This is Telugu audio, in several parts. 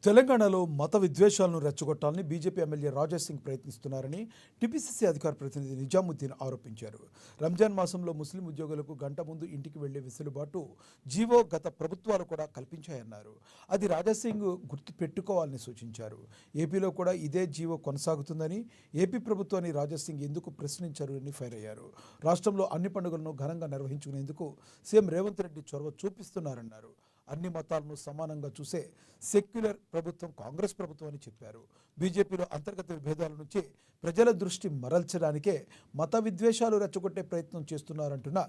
తెలంగాణలో మత విద్వేషాలను రెచ్చగొట్టాలని బీజేపీ ఎమ్మెల్యే రాజేష్ సింగ్ ప్రయత్నిస్తున్నారని టీపీసీసీ అధికార ప్రతినిధి నిజాముద్దీన్ ఆరోపించారు. రంజాన్ మాసంలో ముస్లిం ఉద్యోగులకు గంట ముందు ఇంటికి వెళ్లే వెసులుబాటు జీవో గత ప్రభుత్వాలు కూడా కల్పించాయన్నారు. అది రాజేష్ సింగ్ గుర్తు పెట్టుకోవాలని సూచించారు. ఏపీలో కూడా ఇదే జీవో కొనసాగుతుందని, ఏపీ ప్రభుత్వాన్ని రాజేష్ సింగ్ ఎందుకు ప్రశ్నించారు అని ఫైర్ అయ్యారు. రాష్ట్రంలో అన్ని పండుగలను ఘనంగా నిర్వహించుకునేందుకు సీఎం రేవంత్ రెడ్డి చొరవ చూపిస్తున్నారన్నారు. అన్ని మతాలను సమానంగా చూసే సెక్యులర్ ప్రభుత్వం కాంగ్రెస్ ప్రభుత్వం అని చెప్పారు. బీజేపీలో అంతర్గత విభేదాల నుంచి ప్రజల దృష్టి మరల్చడానికే మత విద్వేషాలు రెచ్చగొట్టే ప్రయత్నం చేస్తున్నారంటున్న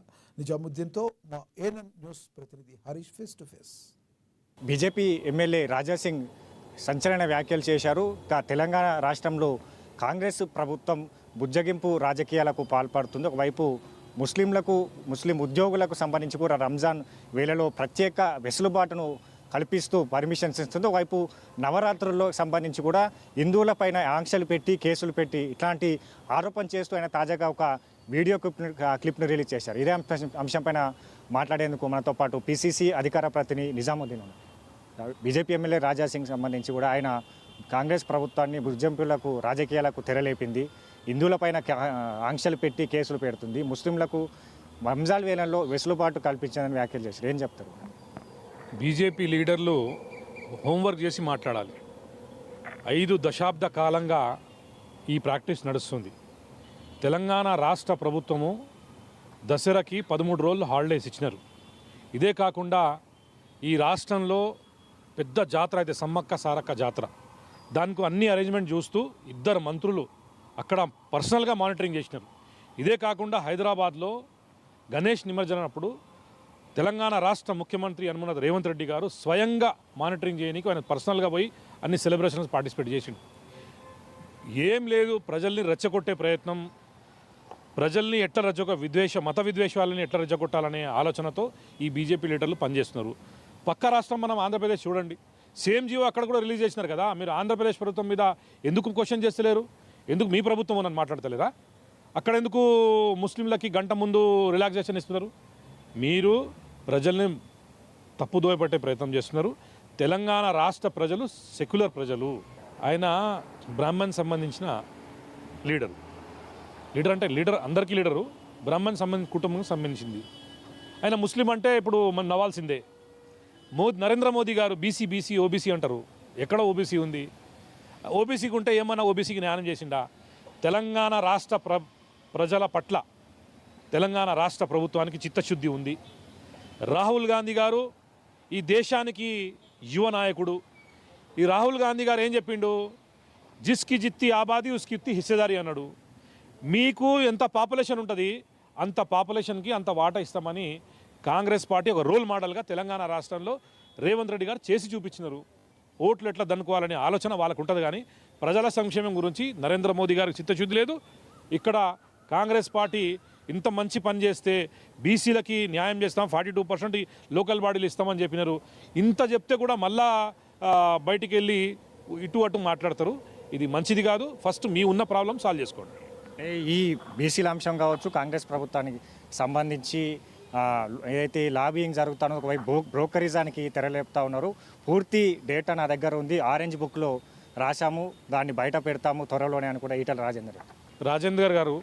నిజాముద్దీన్తో మా ఏఎన్ఎన్ న్యూస్ ప్రతినిధి Harish face to face. BJP MLA Raja Singh సంచలన వ్యాఖ్యలు చేశారు. తెలంగాణ రాష్ట్రంలో కాంగ్రెస్ ప్రభుత్వం బుజ్జగింపు రాజకీయాలకు పాల్పడుతుంది. ఒకవైపు ముస్లిం ఉద్యోగులకు సంబంధించి కూడా రంజాన్ వేళలో ప్రత్యేక వెసులుబాటును కల్పిస్తూ పర్మిషన్స్ ఇస్తుంది. ఒకవైపు నవరాత్రుల్లో సంబంధించి కూడా హిందువులపైన ఆంక్షలు పెట్టి కేసులు పెట్టి ఇట్లాంటి ఆరోపణ చేస్తూ ఆయన తాజాగా ఒక వీడియో క్లిప్ను రిలీజ్ చేశారు. ఇదే అంశంపైన మాట్లాడేందుకు మనతో పాటు పీసీసీ అధికార ప్రతినిధి నిజాముద్దీన్ ఉన్నారు. బీజేపీ ఎమ్మెల్యే రాజా సింగ్ సంబంధించి కూడా ఆయన కాంగ్రెస్ ప్రభుత్వాన్ని బుజ్జంపులకు రాజకీయాలకు తెరలేపింది, హిందువులపైన ఆంక్షలు పెట్టి కేసులు పెడుతుంది, ముస్లింలకు రంజాన్ వేళల్లో వెసులుబాటు కల్పించాలని వ్యాఖ్యలు చేశారు. ఏం చెప్తారు? బీజేపీ లీడర్లు హోంవర్క్ చేసి మాట్లాడాలి. 5 దశాబ్ద కాలంగా ఈ ప్రాక్టీస్ నడుస్తుంది. తెలంగాణ రాష్ట్ర ప్రభుత్వము దసరాకి 13 రోజులు హాలిడేస్ ఇచ్చినారు. ఇదే కాకుండా ఈ రాష్ట్రంలో పెద్ద జాతర అయితే సమ్మక్క సారక్క జాతర, దానికి అన్ని అరేంజ్మెంట్ చూస్తూ 2 మంత్రులు అక్కడ పర్సనల్గా మానిటరింగ్ చేసినారు. ఇదే కాకుండా హైదరాబాద్లో గణేష్ నిమజ్జనం అప్పుడు తెలంగాణ రాష్ట్ర ముఖ్యమంత్రి యనమల రేవంత్ రెడ్డి గారు స్వయంగా మానిటరింగ్ చేయడానికి ఆయన పర్సనల్గా పోయి అన్ని సెలబ్రేషన్స్ పార్టిసిపేట్ చేసిండు. ఏం లేదు, ప్రజల్ని రెచ్చగొట్టే ప్రయత్నం, ప్రజల్ని మత విద్వేషాలని ఎట్లా రెచ్చగొట్టాలనే ఆలోచనతో ఈ బీజేపీ లీడర్లు పనిచేస్తున్నారు. పక్క రాష్ట్రం మనం ఆంధ్రప్రదేశ్ చూడండి, సేమ్ జీవో అక్కడ కూడా రిలీజ్ చేసినారు కదా. మీరు ఆంధ్రప్రదేశ్ ప్రభుత్వం మీద ఎందుకు క్వశ్చన్ చేస్తలేరు? ఎందుకు మీ ప్రభుత్వం అని మాట్లాడతలేదా? అక్కడ ఎందుకు ముస్లింలకి గంట ముందు రిలాక్సేషన్ ఇస్తున్నారు? మీరు ప్రజల్ని తప్పుదోవ పట్టే ప్రయత్నం చేస్తున్నారు. తెలంగాణ రాష్ట్ర ప్రజలు సెక్యులర్ ప్రజలు. ఆయన బ్రాహ్మణ్ సంబంధించిన లీడర్ అంటే లీడర్ అందరికీ లీడరు, బ్రాహ్మణ్ కుటుంబం సంబంధించింది. ఆయన ముస్లిం అంటే ఇప్పుడు మనం నవ్వాల్సిందే. నరేంద్ర మోదీ గారు బీసీ ఓబీసీ అంటారు. ఎక్కడ ఓబీసీ ఉంది? ఓబీసీకి ఉంటే ఏమన్నా ఓబీసీకి న్యాయం చేసిండా? తెలంగాణ రాష్ట్ర ప్రజల పట్ల తెలంగాణ రాష్ట్ర ప్రభుత్వానికి చిత్తశుద్ధి ఉంది. రాహుల్ గాంధీ గారు ఈ దేశానికి యువ నాయకుడు. ఈ రాహుల్ గాంధీ గారు ఏం చెప్పిండు? జిస్కి జిత్తి ఆబాది ఉస్కి ఇత్తి హిస్సేదారి అన్నాడు. మీకు ఎంత పాపులేషన్ ఉంటుంది అంత పాపులేషన్కి అంత వాటా ఇస్తామని కాంగ్రెస్ పార్టీ ఒక రోల్ మోడల్గా తెలంగాణ రాష్ట్రంలో రేవంత్ రెడ్డి గారు చేసి చూపించినారు. ఓట్లు ఎట్లా దన్నుకోవాలనే ఆలోచన వాళ్ళకు ఉంటుంది, కానీ ప్రజల సంక్షేమం గురించి నరేంద్ర మోదీ గారికి చిత్తశుద్ధి లేదు. ఇక్కడ కాంగ్రెస్ పార్టీ ఇంత మంచి పని చేస్తే బీసీలకి న్యాయం చేస్తాం, 42% లోకల్ బాడీలు ఇస్తామని చెప్పినారు. ఇంత చెప్తే కూడా మళ్ళా బయటికి వెళ్ళి ఇటు అటు మాట్లాడతారు. ఇది మంచిది కాదు. ఫస్ట్ మీ ఉన్న ప్రాబ్లం సాల్వ్ చేసుకోండి. ఈ బీసీల అంశం కావచ్చు, కాంగ్రెస్ ప్రభుత్వానికి సంబంధించి ఏదైతే లాబియింగ్ జరుగుతానో ఒకవైపు బ్రోకరిజానికి తెరలేపుతా ఉన్నారు. పూర్తి డేటా నా దగ్గర ఉంది, ఆరెంజ్ బుక్లో రాశాము, దాన్ని బయట పెడతాము త్వరలోనే అని కూడా ఈటల రాజేందర్ గారు,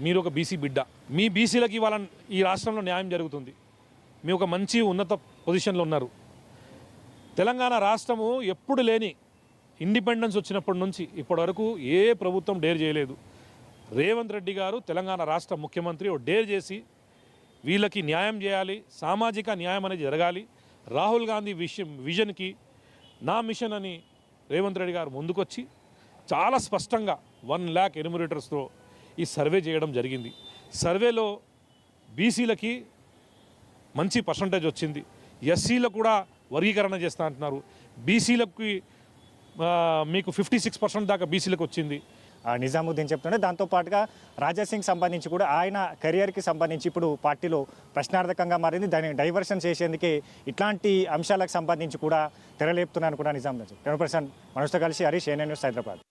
మీరు ఒక బీసీ బిడ్డ. మీ బీసీలకి వాళ్ళ ఈ రాష్ట్రంలో న్యాయం జరుగుతుంది. మీ ఒక మంచి ఉన్నత పొజిషన్లో ఉన్నారు. తెలంగాణ రాష్ట్రము ఎప్పుడు లేని ఇండిపెండెన్స్ వచ్చినప్పటి నుంచి ఇప్పటి వరకు ఏ ప్రభుత్వం డేర్ చేయలేదు. రేవంత్ రెడ్డి గారు తెలంగాణ రాష్ట్ర ముఖ్యమంత్రి డేర్ చేసి వీళ్ళకి న్యాయం చేయాలి, సామాజిక న్యాయం అనేది జరగాలి. రాహుల్ గాంధీ విజన్కి నా మిషన్ అని రేవంత్ రెడ్డి గారు ముందుకొచ్చి చాలా స్పష్టంగా 1 lakh ఎన్యూమరేటర్స్తో ఈ సర్వే చేయడం జరిగింది. సర్వేలో బీసీలకి మంచి పర్సంటేజ్ వచ్చింది. ఎస్సీలకు కూడా వర్గీకరణ చేస్తా అంటున్నారు. బీసీలకి మీకు 56% దాకా బీసీలకు వచ్చింది. నిజాముద్దీన్ చెప్తుండే. దాంతోపాటుగా రాజా సింగ్ సంబంధించి కూడా ఆయన కెరియర్కి సంబంధించి ఇప్పుడు పార్టీలో ప్రశ్నార్థకంగా మారింది. దాన్ని డైవర్షన్ చేసేందుకే ఇట్లాంటి అంశాలకు సంబంధించి కూడా తెరలేపుతున్నాను కూడా నిజాముద్దీన్. 10% మనసుతో కలిసి హరీష్, ఏఎన్ఎన్ న్యూస్, హైదరాబాద్.